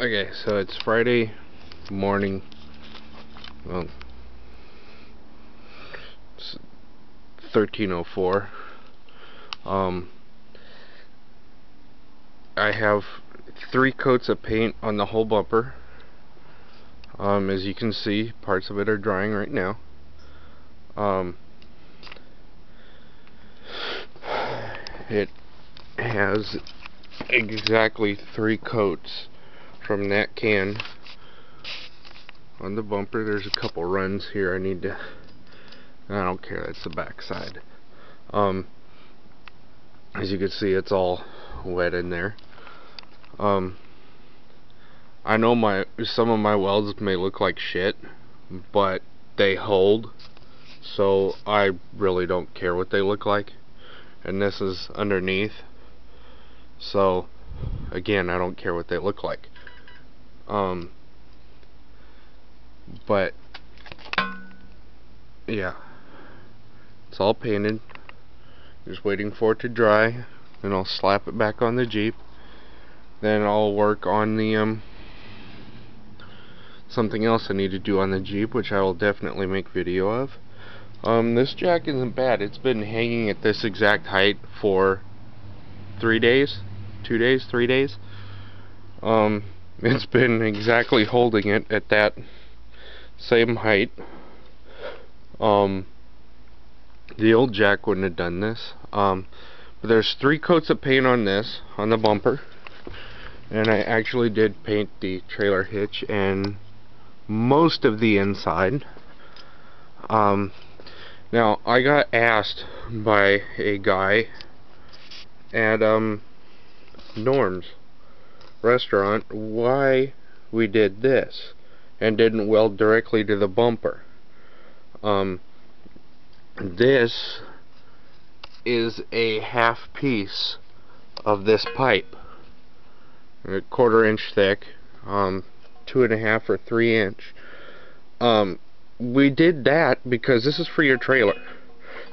Okay, so it's Friday morning. Well, it's 13:04. Um, I have 3 coats of paint on the whole bumper. As you can see, parts of it are drying right now. It has exactly 3 coats from that can on the bumper. There's a couple runs here I don't care, that's the back side. As you can see, it's all wet in there. I know some of my welds may look like shit, but they hold, so I really don't care what they look like. And this is underneath, so again, I don't care what they look like. But yeah, it's all painted. Just waiting for it to dry, then I'll slap it back on the Jeep. Then I'll work on the something else I need to do on the Jeep, which I will definitely make video of. This jack isn't bad. It's been hanging at this exact height for 3 days, 2 days, 3 days. It's been exactly holding it at that same height. The old jack wouldn't have done this. But there's 3 coats of paint on this, on the bumper. And I actually did paint the trailer hitch and most of the inside. Now, I got asked by a guy at Norm's restaurant why we did this and didn't weld directly to the bumper. This is a half piece of this pipe, a 1/4 inch thick, 2.5 or 3 inch. We did that because this is for your trailer.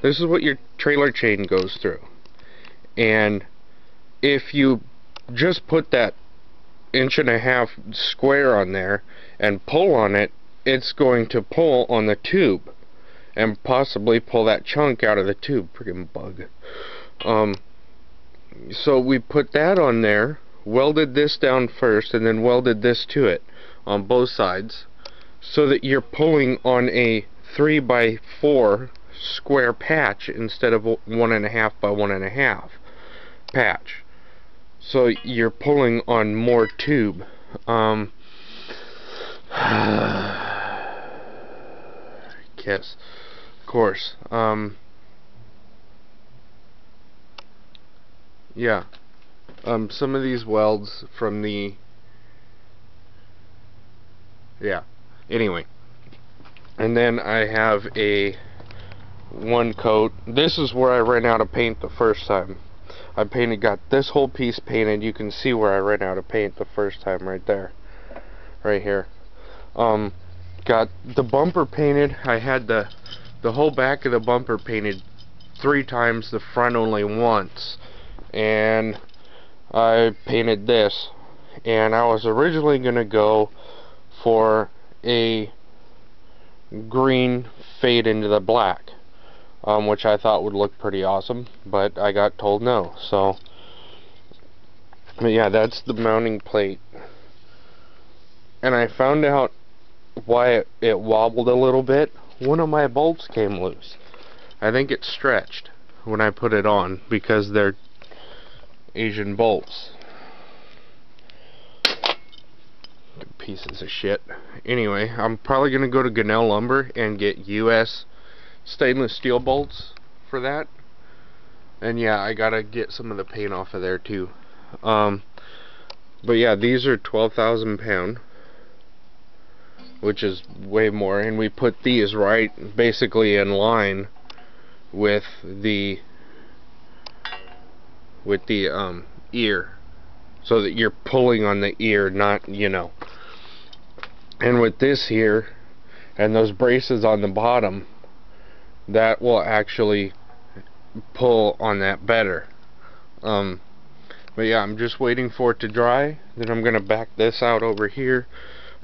This is what your trailer chain goes through. And if you just put that 1.5 inch square on there and pull on it, it's going to pull on the tube and possibly pull that chunk out of the tube. Friggin' bug. So we put that on there, welded this down first, and then welded this to it on both sides, so that you're pulling on a 3x4 square patch instead of 1.5 by 1.5 patch. So you're pulling on more tube. Yes, of course. Yeah. Some of these welds from the... Yeah. Anyway. And then I have a 1 coat. This is where I ran out of paint the first time. Got this whole piece painted. You can see where I ran out of paint the first time right there. Right here. Got the bumper painted. I had the whole back of the bumper painted 3 times, the front only once. And I painted this. And I was originally going to go for a green fade into the black, which I thought would look pretty awesome, but I got told no. So, but yeah, that's the mounting plate. And I found out why it wobbled a little bit. One of my bolts came loose. I think it stretched when I put it on because they're Asian bolts. Pieces of shit. Anyway, I'm probably gonna go to Gunnell Lumber and get US stainless steel bolts for that. And yeah, I gotta get some of the paint off of there too. But yeah, these are 12,000 pound, which is way more, and we put these right basically in line with the ear, so that you're pulling on the ear, not, you know. And with this here and those braces on the bottom, that will actually pull on that better. But yeah, I'm just waiting for it to dry. Then I'm gonna back this out over here,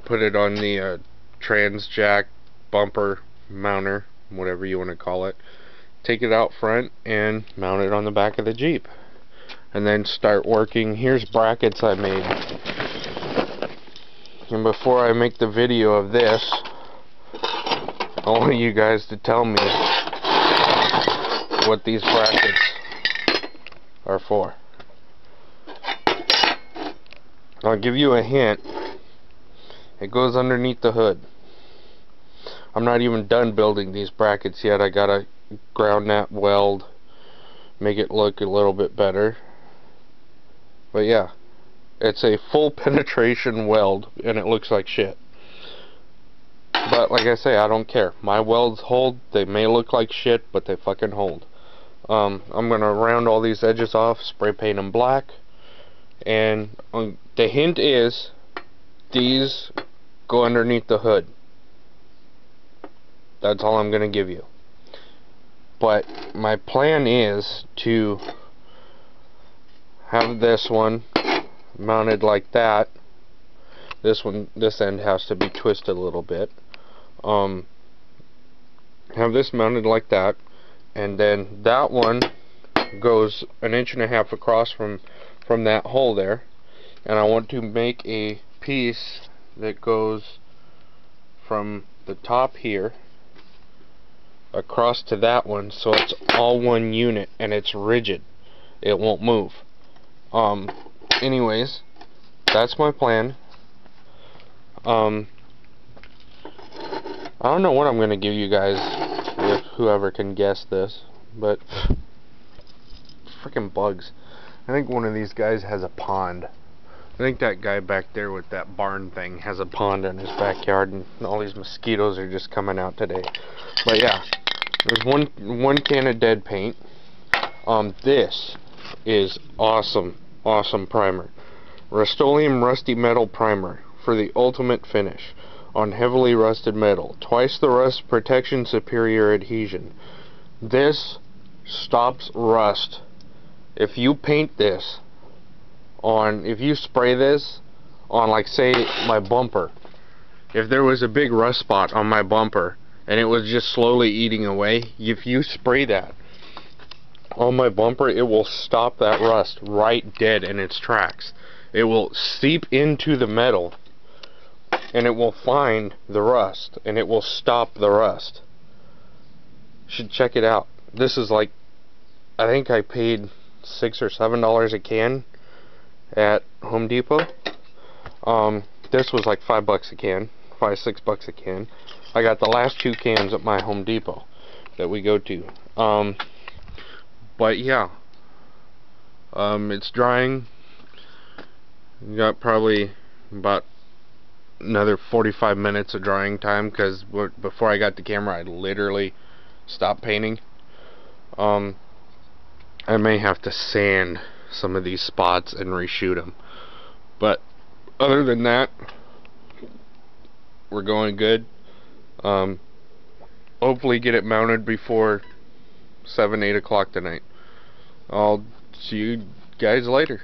put it on the trans jack bumper mounter, whatever you want to call it. Take it out front and mount it on the back of the Jeep, and then start working. Here's brackets I made. And before I make the video of this, I want you guys to tell me what these brackets are for. I'll give you a hint. It goes underneath the hood. I'm not even done building these brackets yet. I gotta ground that weld, make it look a little bit better. But yeah, it's a full penetration weld and it looks like shit. But like I say, I don't care. My welds hold. They may look like shit, but they fucking hold. I'm gonna round all these edges off, spray paint them black, and the hint is these go underneath the hood. That's all I'm gonna give you. But my plan is to have this one mounted like that. This end has to be twisted a little bit. Have this mounted like that, and then that one goes 1.5 inches across from that hole there, and I want to make a piece that goes from the top here across to that one, so it's all one unit and it's rigid. It won't move. Anyways, that's my plan. I don't know what I'm gonna give you guys, if whoever can guess this, but freaking bugs. I think one of these guys has a pond. I think that guy back there with that barn thing has a pond in his backyard, and all these mosquitoes are just coming out today. But yeah, there's one can of dead paint. This is awesome primer. Rust-Oleum Rusty Metal Primer for the ultimate finish on heavily rusted metal. Twice the rust protection, superior adhesion. This stops rust. If you paint this on, if you spray this on, like, say, my bumper, if there was a big rust spot on my bumper and it was just slowly eating away, if you spray that on my bumper, it will stop that rust right dead in its tracks. It will seep into the metal and it will find the rust and it will stop the rust. You should check it out. This is like, I think I paid $6 or $7 a can at Home Depot. This was like $5 a can, $6 a can. I got the last 2 cans at my Home Depot that we go to. But yeah, it's drying. You got probably about another 45 minutes of drying time, because before I got the camera I literally stopped painting. I may have to sand some of these spots and reshoot them, but other than that, we're going good. Hopefully get it mounted before 7-8 o'clock tonight. I'll see you guys later.